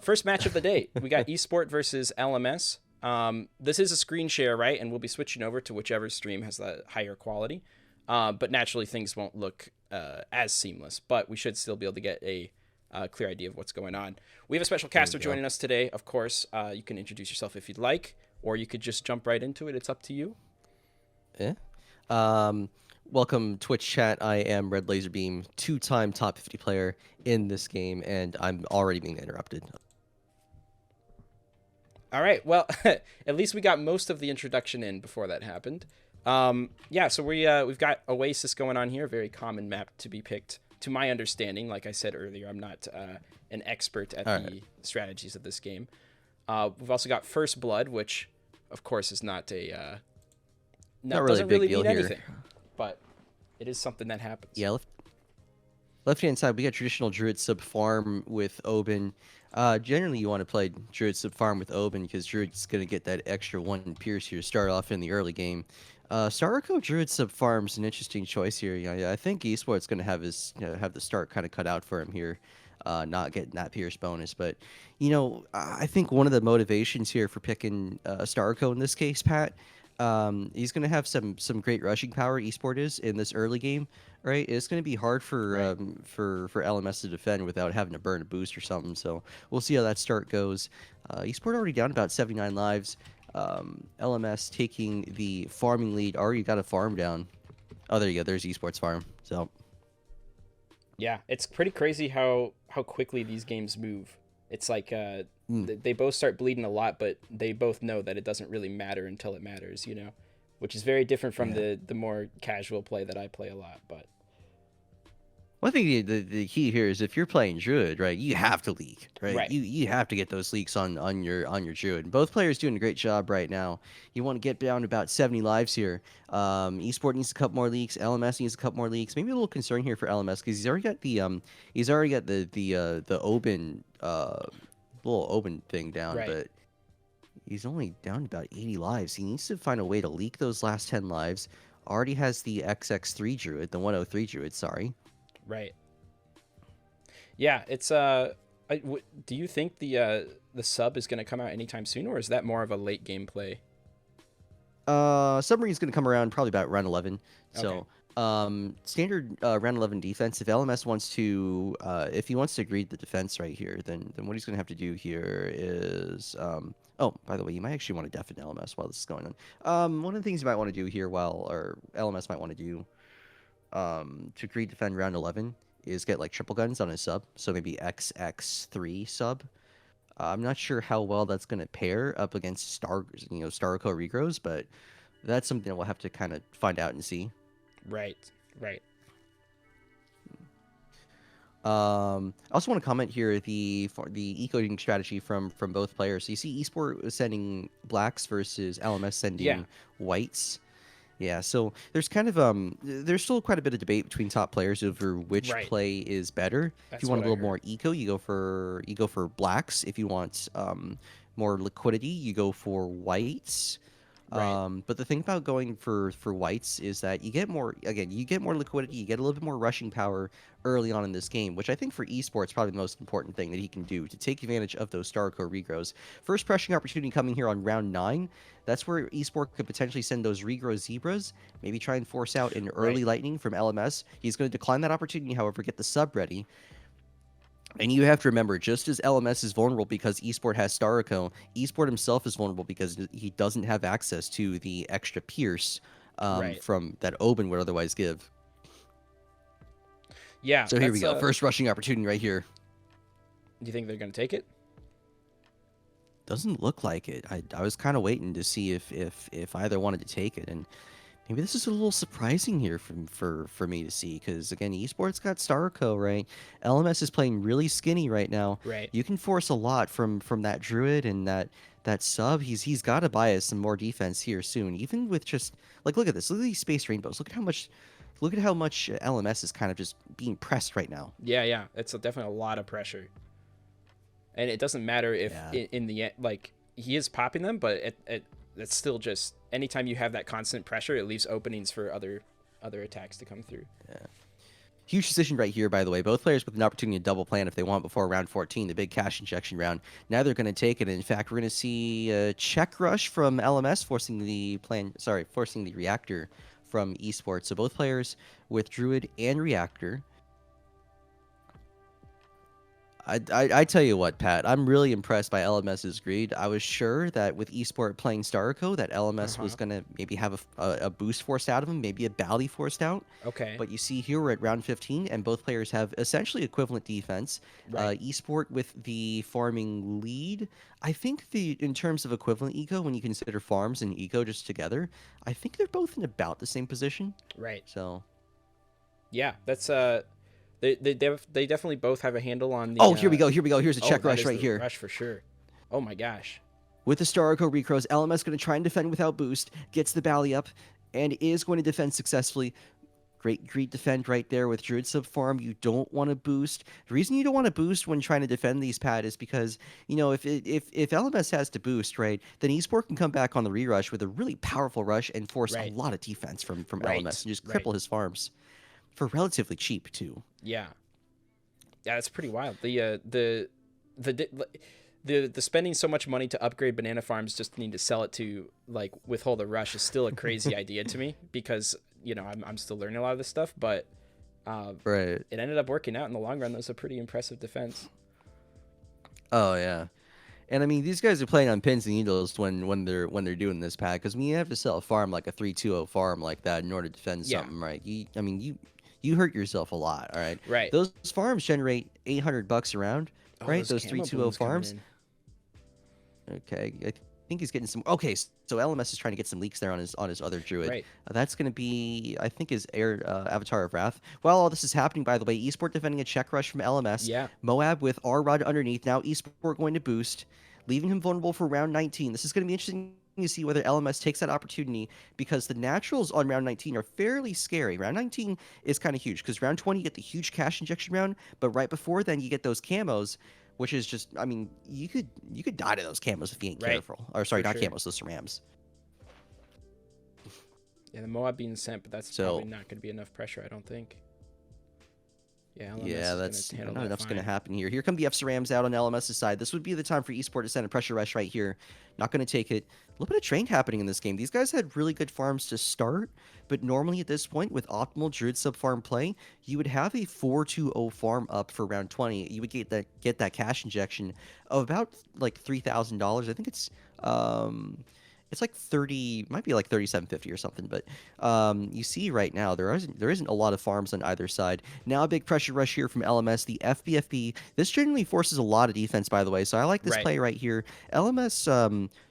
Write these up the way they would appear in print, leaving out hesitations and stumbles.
first match of the day, we got eSport versus LMS. This is a screen share, right? And we'll be switching over to whichever stream has the higher quality. But naturally, things won't look as seamless. But we should still be able to get a clear idea of what's going on. We have a special caster joining us today. Of course, you can introduce yourself if you'd like, or you could just jump right into it. It's up to you. Yeah. Welcome, Twitch chat. I am redlaserbm, two-time top 50 player in this game, and I'm already being interrupted. All right. Well, at least we got most of the introduction in before that happened. Yeah, so we've got Oasis going on here, very common map to be picked. To my understanding, like I said earlier, I'm not an expert at the strategies of this game. We've also got First Blood, which, of course, is not a not really doesn't big really deal mean here. anything, but it is something that happens. Yeah, left-hand side, we got traditional Druid sub farm with Oben. Generally, you want to play Druid sub farm with Oben because Druid's going to get that extra 1 pierce here to start off in the early game. Starco Druid sub farm's an interesting choice here. Yeah, I think eSport's going to have his have the start kind of cut out for him here, not getting that pierce bonus. But I think one of the motivations here for picking Starco in this case, Pat, he's going to have some great rushing power. eSport is in this early game, right? It's going to be hard for for LMS to defend without having to burn a boost or something. So we'll see how that start goes. eSport already down about 79 lives. LMS taking the farming lead. Already got a farm down. Oh, there you go. There's eSports farm. So yeah, it's pretty crazy how quickly these games move. It's like they both start bleeding a lot, but they both know that it doesn't really matter until it matters, which is very different from the more casual play that I play a lot. But I think the key here is if you're playing Druid, right, you have to leak, right? You have to get those leaks on your Druid. Both players doing a great job right now. You want to get down to about 70 lives here. eSport needs a couple more leaks. LMS needs a couple more leaks. Maybe a little concern here for LMS because he's already got the Oben little Oben thing down, but he's only down about 80 lives. He needs to find a way to leak those last 10 lives. Already has the XX3 Druid, the 103 Druid, sorry. Right. Yeah, it's do you think the sub is going to come out anytime soon, or is that more of a late game play? Submarine's going to come around probably about round 11. Okay. So, standard round 11 defense. If LMS wants to, if he wants to greed the defense right here, then what he's going to have to do here is, oh, by the way, you might actually want to deafen LMS while this is going on. One of the things you might want to do here, or LMS might want to do, to greed defend round 11 is get like triple guns on his sub, so maybe XX3 sub. I'm not sure how well that's going to pair up against Starco Regros, but that's something we'll have to kind of find out and see. Right. I also want to comment here the eco-ing strategy from both players. So you see eSport was sending blacks versus LMS sending whites. Yeah, so there's kind of there's still quite a bit of debate between top players over which play is better. If you want a little more eco, you go for blacks. If you want more liquidity, you go for whites. But the thing about going for whites is that you get more liquidity, you get a little bit more rushing power early on in this game, which I think for eSports probably the most important thing that he can do to take advantage of those Starco regros. First pressing opportunity coming here on round 9. That's where eSport could potentially send those regro zebras, maybe try and force out an early lightning from LMS. He's going to decline that opportunity, however, get the sub ready. And you have to remember, just as LMS is vulnerable because eSport has Starco, eSport himself is vulnerable because he doesn't have access to the extra pierce from that Oben would otherwise give. Yeah. So here we go. First rushing opportunity right here. Do you think they're going to take it? Doesn't look like it. I was kind of waiting to see if either wanted to take it, and maybe this is a little surprising here for me to see, because again, eSports got Starco, right? LMS is playing really skinny right now. Right. You can force a lot from that Druid and that sub. He's got to buy us some more defense here soon. Even with just look at this. Look at these space rainbows. Look at how much LMS is kind of just being pressed right now. Yeah. It's definitely a lot of pressure. And it doesn't matter if in the end, like, he is popping them, but it's still just anytime you have that constant pressure, it leaves openings for other attacks to come through. Huge decision right here, by the way. Both players with an opportunity to double plan if they want before round 14, the big cash injection round. Now they're going to take it. In fact, we're going to see a check rush from LMS forcing the reactor from esports. So both players with Druid and reactor. I tell you what, Pat, I'm really impressed by LMS's greed. I was sure that with eSport playing Starco, that LMS was going to maybe have a boost forced out of him, maybe a Bally forced out. Okay. But you see here we're at round 15, and both players have essentially equivalent defense. Right. eSport with the farming lead. I think in terms of equivalent eco, when you consider farms and eco just together, I think they're both in about the same position. Right. So. Yeah, that's They definitely both have a handle on the. Oh, here we go. Here's a check rush right here. Rush for sure. Oh my gosh. With the Starco Recrows, LMS going to try and defend without boost. Gets the Bally up and is going to defend successfully. Great defend right there with Druid Sub Farm. You don't want to boost. The reason you don't want to boost when trying to defend these, Pat, is because, you know, if LMS has to boost, right, then eSport can come back on the re-rush with a really powerful rush and force a lot of defense from LMS and just cripple his farms. For relatively cheap too. Yeah, that's pretty wild. The spending so much money to upgrade banana farms just need to sell it to like withhold a rush is still a crazy idea to me, because you know I'm still learning a lot of this stuff, but it ended up working out in the long run. That was a pretty impressive defense. Oh yeah. And I mean, these guys are playing on pins and needles when they're doing this, Pat. Because when you have to sell a farm like a 3-2-0 farm like that in order to defend something, right? You hurt yourself a lot, all right? Right. Those farms generate $800 a round, right? Those 3-2-0 farms. Okay, I think he's getting some. Okay, so LMS is trying to get some leaks there on his other Druid. Right. That's going to be, I think, his Avatar of Wrath. While all this is happening, by the way, eSport defending a check rush from LMS. Yeah. Moab with R-Rod underneath. Now eSport going to boost, leaving him vulnerable for round 19. This is going to be interesting to see whether LMS takes that opportunity, because the naturals on round 19 are fairly scary. Round 19 is kind of huge because round 20 you get the huge cash injection round, but right before then you get those camos, which is just, I mean, you could die to those camos if you ain't careful. Or sorry, not camos, those cerams. Yeah, the Moab being sent, but that's probably not going to be enough pressure, I don't think. Yeah, that's not enough's going to happen here. Here come the F-Cerams out on LMS's side. This would be the time for eSport to send a pressure rush right here. Not going to take it. A little bit of train happening in this game. These guys had really good farms to start, but normally at this point, with optimal Druid sub-farm play, you would have a 4-2-0 farm up for round 20. You would get that cash injection of about like $3,000. I think it's like 30, might be like 3750 or something, but you see right now there isn't a lot of farms on either side. Now a big pressure rush here from LMS, the FBFB. This generally forces a lot of defense, by the way, so I like this play right here. LMS,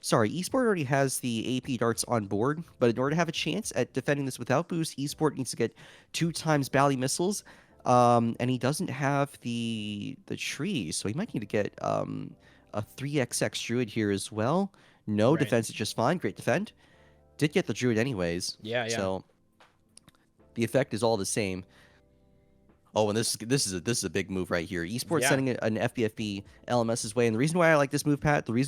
eSport already has the AP darts on board, but in order to have a chance at defending this without boost, eSport needs to get 2 times Bally missiles, and he doesn't have the trees, so he might need to get a 3XX Druid here as well. No defense is just fine. Great defend. Did get the Druid anyways. Yeah. So the effect is all the same. Oh, and this is a big move right here. eSports sending an FBFB LMS's way, and the reason why I like this move, Pat, look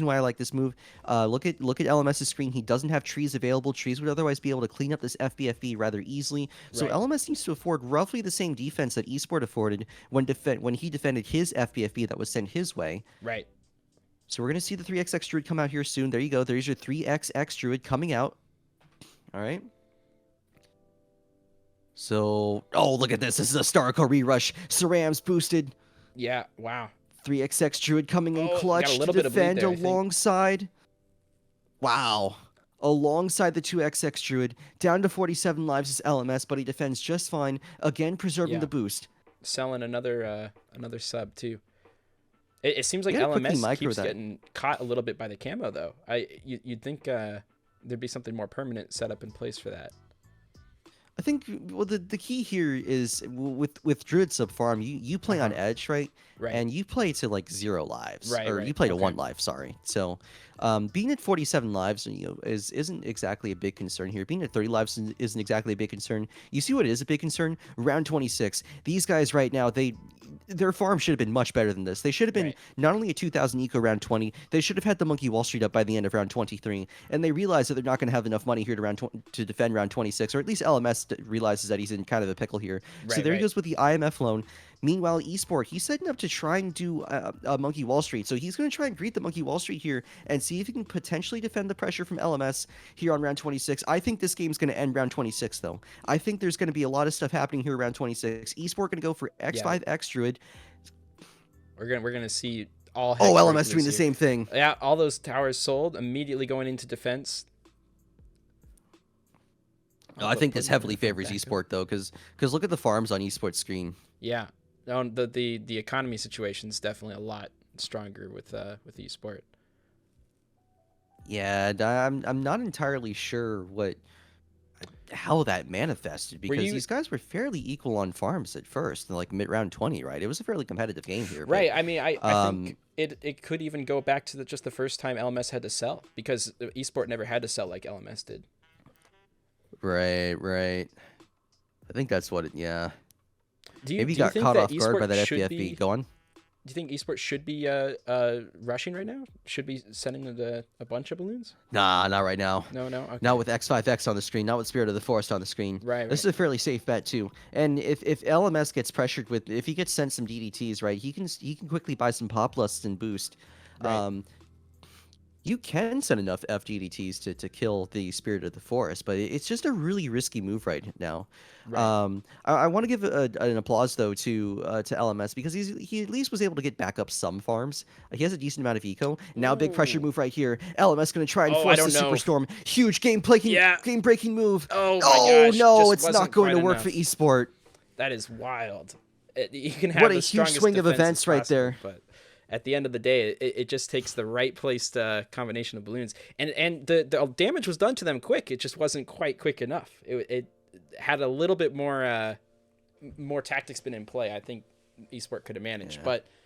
at LMS's screen. He doesn't have trees available. Trees would otherwise be able to clean up this FBFB rather easily. So LMS needs to afford roughly the same defense that eSport afforded when he defended his FBFB that was sent his way. Right. So we're going to see the 3XX Druid come out here soon. There you go. There's your 3XX Druid coming out. All right. So, oh, look at this. This is a Starco re-rush. Cerams boosted. Yeah, wow. 3XX Druid coming in clutch to defend alongside. Wow. Alongside the 2XX Druid. Down to 47 lives is LMS, but he defends just fine. Again, preserving the boost. Selling another sub, too. It seems like LMS keeps getting caught a little bit by the camo, though. You'd think there'd be something more permanent set up in place for that. I think the key here is with Druid sub farm, you play on edge, right? And you play to like 0 lives, you play to 1 life. Sorry. So being at 47 lives, isn't exactly a big concern here. Being at 30 lives isn't exactly a big concern. You see what is a big concern? Round 26. These guys right now, their farm should have been much better than this. They should have been not only a 2,000 eco round 20, they should have had the Monkey Wall Street up by the end of round 23. And they realize that they're not going to have enough money here to defend round 26, or at least LMS realizes that he's in kind of a pickle here. So Right, there he right. goes with the IMF loan. Meanwhile, Esport, he's setting up to try and do a Monkey Wall Street. So he's going to try and greet the Monkey Wall Street here and see if he can potentially defend the pressure from LMS here on round 26. I think this game's going to end round 26, though. I think there's going to be a lot of stuff happening here around 26. Esport going to go for X5 X Druid. We're gonna see all. Oh, Hex LMS doing the same thing. Yeah, all those towers sold immediately going into defense. I think this heavily favors Esport though, because look at the farms on Esport's screen. Yeah, the economy situation is definitely a lot stronger with Esport. Yeah, I'm not entirely sure how that manifested, because these guys were fairly equal on farms at first, like mid round 20, right? It was a fairly competitive game here. Right. I mean, I think it could even go back to just the first time LMS had to sell, because Esport never had to sell like LMS did. Right. I think that's what it. Yeah. Maybe do you got think caught that off guard by Esport that should FBFB. Go on. Do you think Esport should be rushing right now? Should be sending a bunch of balloons? Nah, not right now. No. Okay. Not with X5X on the screen. Not with Spirit of the Forest on the screen. Right. This is a fairly safe bet too. And if LMS gets pressured if he gets sent some DDTs, right, he can quickly buy some Pop Lusts and boost. Right. You can send enough FGDTs to kill the Spirit of the Forest, but it's just a really risky move right now. Right. I want to give an applause though to LMS, because he at least was able to get back up some farms. He has a decent amount of eco. Now big pressure move right here. LMS going to try and force the Superstorm. Huge game breaking move. Oh my gosh. No, it's not going to work for Esport. That is wild. You can have what a huge swing of events right there. But at the end of the day, it just takes the right placed combination of balloons, and the damage was done to them quick. It just wasn't quite quick enough. It had a little bit more tactics been in play. I think Esport could have managed, but